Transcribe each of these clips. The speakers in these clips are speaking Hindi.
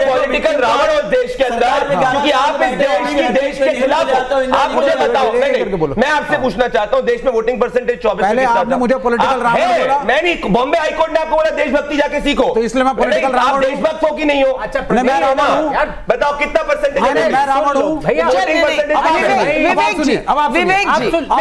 पॉलिटिकल रावण हो देश के अंदर, क्योंकि आप इस देश के खिलाफ हो। आप मुझे बताओ, मैं आपसे पूछना चाहता हूँ, देश में वोटिंग परसेंटेज 24 आपने मुझे पॉलिटिकल रावण बोला। मैं नहीं, बॉम्बे हाईकोर्ट ने आपको बोला देशभक्ति जाके सीखो, तो इसलिए मैं पॉलिटिकल रावण हूं। देशभक्त हो कि नहीं हो? अच्छा, मैं रावण हूं। बताओ कितना परसेंटेज? मैं रावण हूं भैया। विवेक जी, अब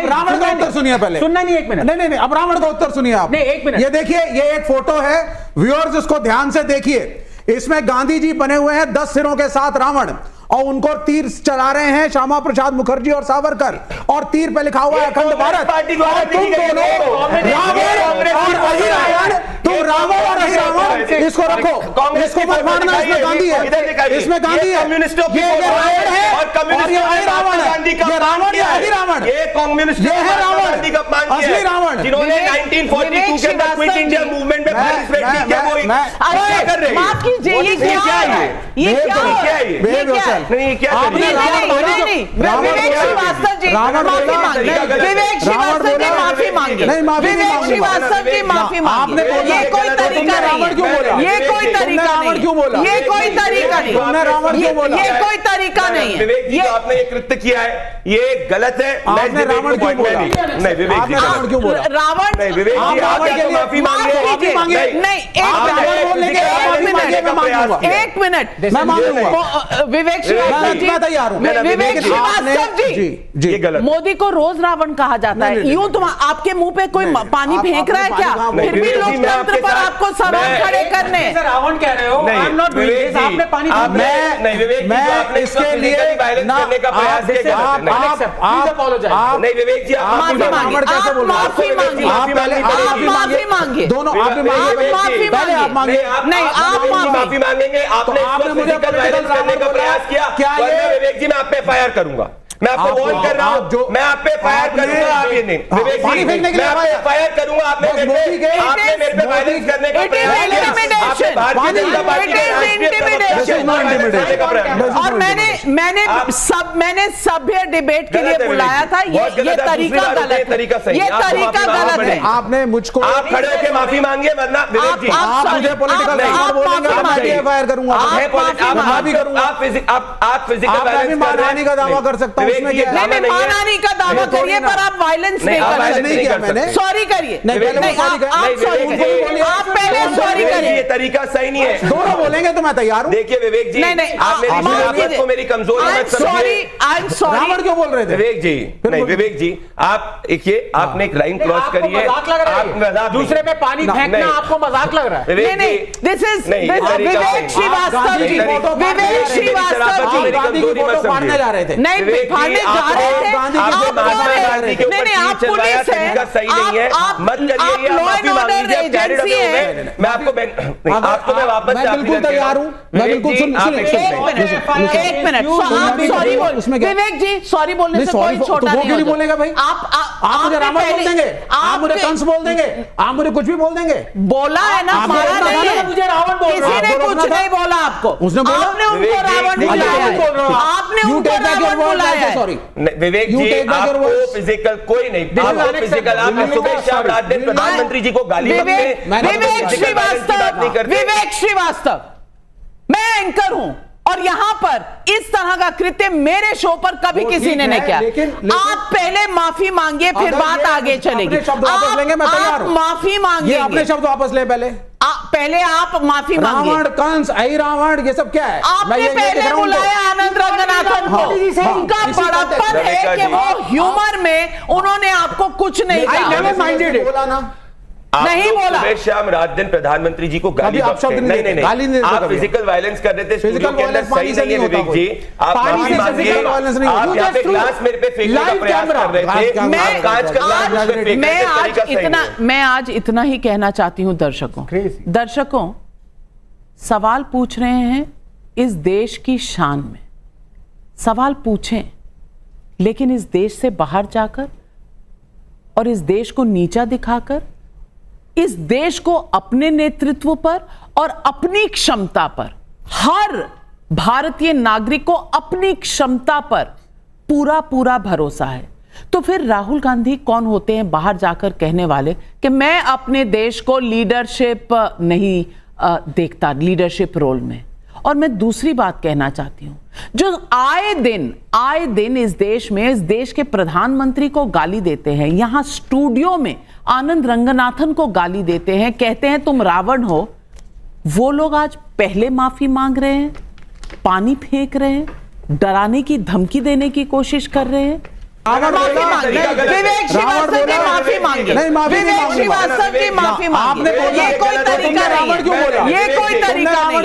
रावण का उत्तर सुनिए पहले। सुनना नहीं, एक मिनट। नहीं, अब रावण का उत्तर सुनिए आप। नहीं, एक मिनट। ये देखिए, ये एक फोटो है, व्यूअर्स इसको ध्यान से देखिए। इसमें गांधी जी बने हुए हैं 10 सिरों के साथ रावण, और उनको तीर चला रहे हैं श्यामा प्रसाद मुखर्जी और सावरकर, और तीर पे लिखा हुआ है अखंड भारत। तुम दोनों रावण और अहिरावण, तुम रावण और अहिरावण, इसको रखो, इसको मत मारना। इसमें गांधी है, इसमें गांधी है, ये रावण है और ये अहिरावण है। ये रावण या अहिरावण? ये कम्युनिस्ट, ये है रावण, असली रावण, जिन्होंने 1942 के अंदर क्विट इंडिया मूवमेंट में पार्टिसिपेट किया। वो क्या कर रहे हैं? माफ कीजिए, ये क्या है? ये क्या है? नहीं, क्या विवेक श्रीवास्तव जी माफी मांगे, विवेक श्रीवास्तव जी माफी मांगे, विवेक श्रीवास्तव जी माफी मांगे। ये कोई तरीका नहीं है, ये कोई तरीका नहीं, ये कोई तरीका नहीं, ये कोई तरीका नहीं है। विवेक जी, आपने ये कृत्य किया है, ये गलत है। आपने रावण क्यों बोला? नहीं, विवेक जी रावण क्यों बोला? रावण नहीं, विवेक जी, आप माफी मांगे। नहीं, एक मिनट, मैं मांगूंगा। विवेक श्रीवास्तव जी, मैं तैयार हूं। विवेक श्रीवास्तव जी, ये गलत। मोदी को रोज रावण कहा जाता है। यूं तुम आपके मुंह पे कोई पानी फेंक रहा है क्या? फिर भी लोकतंत्र पर आपको सवाल खड़े करने। रावण कह रहे हो, आपने पानी नहीं, विवेक जी, आपने इसके लिए वायलेंस करने का प्रयास किया। नहीं, विवेक जी, आप माफी मांगे, आप माफी मांगे, आप माफी मांगे, दोनों आप भी मांगे, माफी पहले आप मांगे। नहीं, आप माफी मांगेंगे। आपने मुझे वायलेंस करने का प्रयास किया। क्या ये विवेक जी, मैं आप पे एफआईआर करूंगा। मैं आपको वार्न कर रहा हूं, मैं आप पे एफआईआर करूंगा। आप ये नहीं, विवेक जी, मैं आप पे एफआईआर करूंगा। आपने मेरे पे वायलेंस करने का प्रयास किया। भारतीय जनता पार्टी और मैंने सभ्य डिबेट के लिए बुलाया था। ये तरीका गलत है, ये तरीका गलत है। आपने मुझको, आप खड़े होकर माफी मांगिए, वरना विवेक जी आप मुझे पॉलिटिकल रावण बोलेंगे, मैं एफआईआर करूंगा। आप फिजिकल वायलेंस मानहानि का दावा कर सकता हूं। मानहानि का दावा करिए, पर आप वायलेंस नहीं कर सकते। सॉरी करिए, आप पहले सॉरी करिए। ये तरीका सही नहीं है। दोनों बोलेंगे तो मैं तैयार हूं। देखिए विवेक जी, आप मेरी शराफत को मेरी कमजोरी मत समझिए। रावण क्यों बोल रहे थे? विवेक जी, नहीं, विवेक जी, आप देखिए, आपने एक लाइन क्रॉस करिए। दूसरे पे पानी फेंकना आपको मजाक लग रहा है? नहीं, दिस इज विवेक श्रीवास्तव जी, विवेक श्रीवास्तव जी गांधी की फोटो फाड़ने जा रहे थे। नहीं, फाड़ने जा रहे थे। नहीं, आप पुलिस है, आप लॉ एंड ऑर्डर एजेंसी है। मैं आपको मैं वापस मैं बिल्कुल तैयार हूं। मैं बिल्कुल एक मिनट, आप सॉरी बोल, विवेक जी, सॉरी बोलने से कोई छोटा नहीं नहीं बोलेगा भाई। आप मुझे रावण बोल देंगे, आप मुझे कंस बोल देंगे, आप मुझे कुछ भी बोल देंगे। बोला है ना, मारा नहीं है। मुझे रावण बोल रहा है। किसी ने कुछ नहीं बोला आपको। उसने बोला, आपने उनको रावण बुलाया, आपने उनको रावण बुलाया। सॉरी विवेक जी, आपको फिजिकल कोई नहीं, आपको फिजिकल, आपने सुबह शाम रात दिन प्रधानमंत्री जी को गाली विवेक श्रीवास्तव, मैं एंकर हूं और यहां पर इस तरह का कृत्य मेरे शो पर कभी किसी ने नहीं किया। आप पहले माफी मांगिए, फिर बात आगे चलेगी। आप माफी मांगिए, अपने शब्द वापस ले। पहले आप माफी मांगिए। रावण, कंस, अहिरावण, ये सब क्या है? आपने पहले बुलाया आनंद रंगनाथन को। उनका बड़प्पन है कि वो ह्यूमर में उन्होंने आपको कुछ नहीं कहा। बोला ना, नहीं बोला। सुबह शाम रात दिन प्रधानमंत्री जी को गाली बकते हैं। नहीं, आप फिजिकल वायलेंस कर रहे थे स्टूडियो के अंदर, सही नहीं है विवेक जी। आप माफी मांगिए। आप यहाँ पे ग्लास मेरे पे फेंकने का प्रयास कर रहे थे। मैं आज इतना ही कहना चाहती हूँ दर्शकों, सवाल पूछ रहे हैं इस देश की शान में। सवाल पूछें, लेकिन इस देश से बाहर जाकर और इस देश को नीचा दिखाकर, इस देश को अपने नेतृत्व पर और अपनी क्षमता पर, हर भारतीय नागरिक को अपनी क्षमता पर पूरा भरोसा है। तो फिर राहुल गांधी कौन होते हैं बाहर जाकर कहने वाले कि मैं अपने देश को लीडरशिप नहीं देखता, लीडरशिप रोल में। और मैं दूसरी बात कहना चाहती हूं, जो आए दिन इस देश में, इस देश के प्रधानमंत्री को गाली देते हैं, यहां स्टूडियो में आनंद रंगनाथन को गाली देते हैं, कहते हैं तुम रावण हो, वो लोग आज पहले माफी मांग रहे हैं, पानी फेंक रहे हैं, डराने की धमकी देने की कोशिश कर रहे हैं। विवेक श्रीवास्तव की माफी मांगे, विवेक श्रीवास्तव की माफी मांगे। ये कोई तरीका नहीं, ये कोई तरीका नहीं,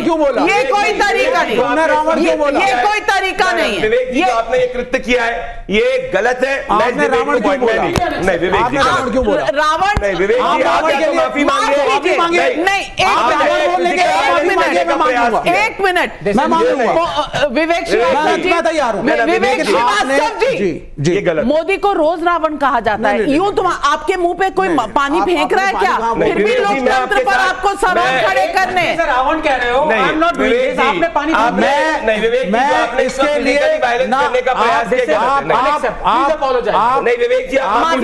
ये कोई तरीका नहीं, ये कोई तरीका नहीं है। विवेक जी, आपने ये कृत्य किया है, ये गलत है। आपने रावण क्यों बोला? नहीं विवेक जी, रावण क्यों बोला? रावण नहीं विवेक जी, आप माफी मांगे। नहीं, एक मिनट, मैं मांगूंगा। विवेक श्रीवास्तव जी, मैं तैयार हूं। विवेक श्रीवास्तव जी, मोदी को रोज रावण कहा जाता है, यूं तुम आपके मुंह पे कोई पानी फेंक रहा है क्या? फिर भी लोकतंत्र पर आपको सवाल खड़े करने। रावण कह रहे हो, आपने पानी मैं इसके लिए करने का प्रयास किया। नहीं विवेक जी, माफी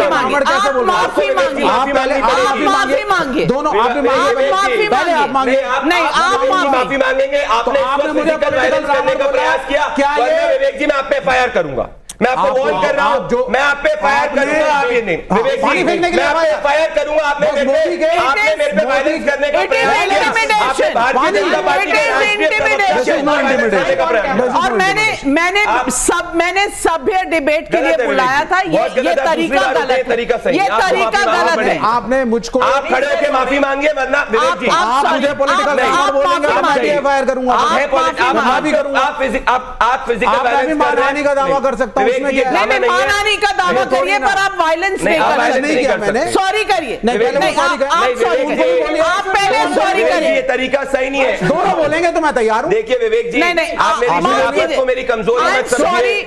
मांगे, दोनों आप माफी मांगे, नहीं आप माफी मांगेंगे। आपने मुझे करने का प्रयास किया। विवेक जी, मैं आप पे फायर करूंगा, मैं आपको वार्न कर रहा हूं, मैं आप पे फायर करूंगा। आप ये नहीं विवेक जी, मैं आप पे फायर करूंगा। आपने मेरे पे वायलेंस करने का प्रयास किया। भारतीय जनता पार्टी और मैंने सभ्य डिबेट के लिए बुलाया था। ये तरीका गलत है, ये तरीका गलत है। आपने मुझको, आप खड़े होकर माफी मांगिए, वरना विवेक जी आप मुझे पॉलिटिकल बोलेंगे, फायर करूंगा, आप फिजिकल मारहानि का दावा कर सकता हूं। नहीं, मानहानि का दावा करिए, पर आप वायलेंस नहीं कर सकते। सॉरी करिए, आप पहले सॉरी करिए। ये तरीका सही नहीं है। दोनों बोलेंगे तो मैं तैयार हूं। देखिए विवेक जी, आप मेरी शराफत को मेरी कमजोरी मत समझिए।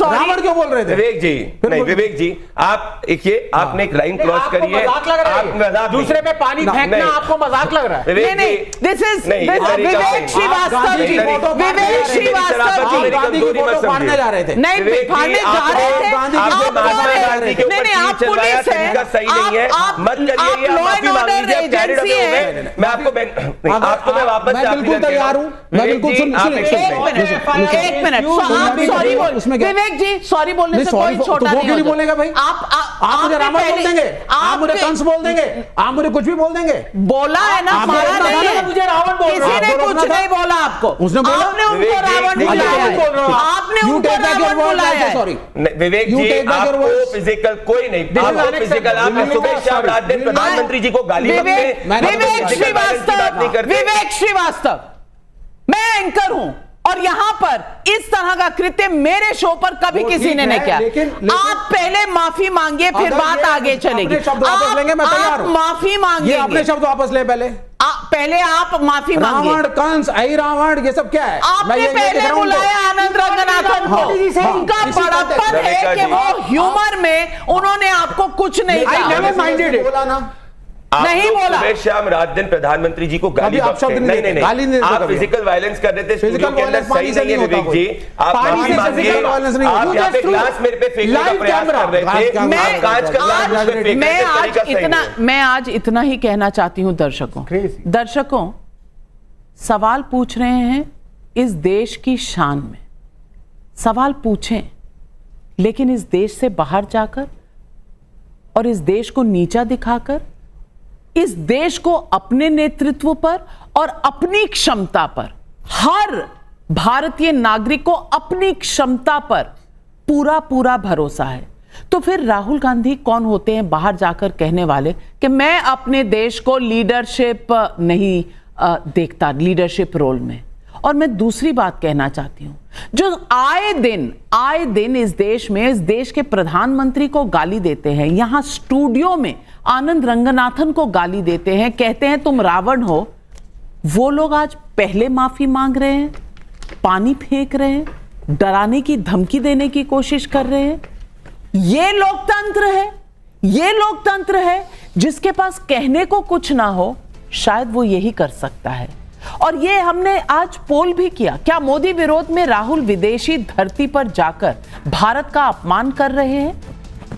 रावण क्यों बोल रहे थे? विवेक जी, नहीं विवेक जी, आप देखिए, आपने एक लाइन क्रॉस करिए। आप दूसरे पे पानी फेंकना आपको मजाक लग रहा है। नहीं, दिस इज विवेक श्रीवास्तव जी, विवेक श्रीवास्तव जी गांधी की फोटो फाड़ने जा रहे थे। नहीं फाड़ने जा रहे थे, नहीं आप पुलिस है, सही नहीं है, मत करिए। लॉ एंड ऑर्डर एजेंसी है। मैं आपको मैं वापस बिल्कुल तैयार हूं, मैं बिल्कुल एक मिनट, आप सॉरी बोल, विवेक जी सॉरी बोलने से कोई छोटा नहीं नहीं बोलेगा भाई। आप मुझे रावण बोल देंगे, आप मुझे कंस बोल देंगे, आप मुझे कुछ भी बोल देंगे। बोला है ना, मारा नहीं है, मुझे रावण बोल रहा है। किसी ने कुछ नहीं बोला आपको, उसने बोला, आपने उनको रावण बुलाया, आपने उनको रावण बुलाया। सॉरी विवेक जी, आपको फिजिकल कोई नहीं, आपको फिजिकल, आपने सुबह शाम रात दिन प्रधानमंत्री जी को गाली विवेक श्रीवास्तव, मैं एंकर हूं और यहां पर इस तरह का कृत्य मेरे शो पर कभी किसी ने नहीं किया। आप पहले माफी मांगिए, फिर बात आगे चलेगी। आप माफी मांगिए, अपने शब्द वापस ले। पहले आप माफी मांगिए। रावण, कंस, आई रावण, ये सब क्या है? आपने पहले बुलाया आनंद रंगनाथन को। उनका बड़प्पन है कि वो ह्यूमर में उन्होंने आपको कुछ नहीं कहा, नहीं बोला। सुबह शाम रात दिन प्रधानमंत्री जी को गाली बकते हैं। नहीं, आप फिजिकल वायलेंस कर रहे थे स्टूडियो के अंदर, सही नहीं है विवेक जी। आप माफी मांगिए। आप यहाँ पे ग्लास मेरे पे फेंकने का प्रयास कर रहे थे, आप कांच का ग्लास मुझ पे फेंक रहे थे। मैं आज इतना ही कहना चाहती हूँ दर्शकों, सवाल पूछ रहे हैं इस देश की शान में, सवाल पूछें, लेकिन इस देश से बाहर जाकर और इस देश को नीचा दिखाकर, इस देश को अपने नेतृत्व पर और अपनी क्षमता पर, हर भारतीय नागरिक को अपनी क्षमता पर पूरा भरोसा है। तो फिर राहुल गांधी कौन होते हैं बाहर जाकर कहने वाले कि मैं अपने देश को लीडरशिप नहीं देखता, लीडरशिप रोल में। और मैं दूसरी बात कहना चाहती हूं, जो आए दिन इस देश में, इस देश के प्रधानमंत्री को गाली देते हैं, यहां स्टूडियो में आनंद रंगनाथन को गाली देते हैं, कहते हैं तुम रावण हो, वो लोग आज पहले माफी मांग रहे हैं, पानी फेंक रहे हैं, डराने की धमकी देने की कोशिश कर रहे हैं। ये लोकतंत्र है जिसके पास कहने को कुछ ना हो, शायद वो यही कर सकता है। और ये हमने आज पोल भी किया, क्या मोदी विरोध में राहुल विदेशी धरती पर जाकर भारत का अपमान कर रहे हैं?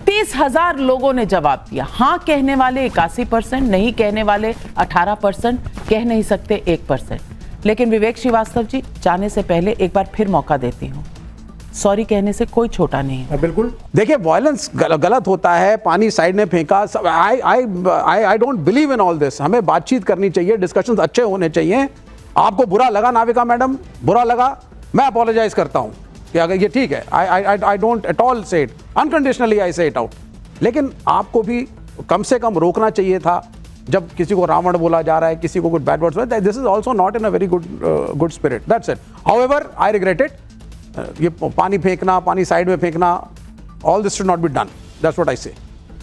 35,000 लोगों ने जवाब दिया। हाँ कहने वाले 81%, नहीं कहने वाले 18%, कह नहीं सकते 1%। लेकिन विवेक श्रीवास्तव जी, जाने से पहले एक बार फिर मौका देती हूँ, सॉरी कहने से कोई छोटा नहीं है। बिल्कुल देखिए, वायलेंस गलत होता है, पानी साइड में फेंका, I don't believe in all this. हमें बातचीत करनी चाहिए, डिस्कशंस अच्छे होने चाहिए। आपको बुरा लगा नाविका मैडम, बुरा लगा, मैं अपोलोजाइज करता हूं कि अगर ये ठीक है, आई डोंट एट ऑल से इट, अनकंडीशनली आई से इट आउट। लेकिन आपको भी कम से कम रोकना चाहिए था जब किसी को रावण बोला जा रहा है, किसी को कुछ bad words, this is also not in a very good spirit, that's it. However I regret it. ये पानी फेंकना, पानी साइड में फेंकना, all this should not be done, that's what I से।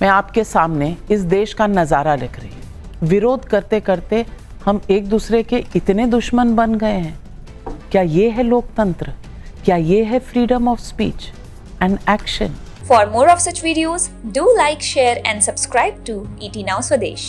मैं आपके सामने इस देश का नजारा लिख रही हूं। विरोध करते करते हम एक दूसरे के इतने दुश्मन बन गए हैं। क्या ये है लोकतंत्र? क्या ये है freedom of speech and action? For more of such videos, do like, share and subscribe to ET Now Swadesh.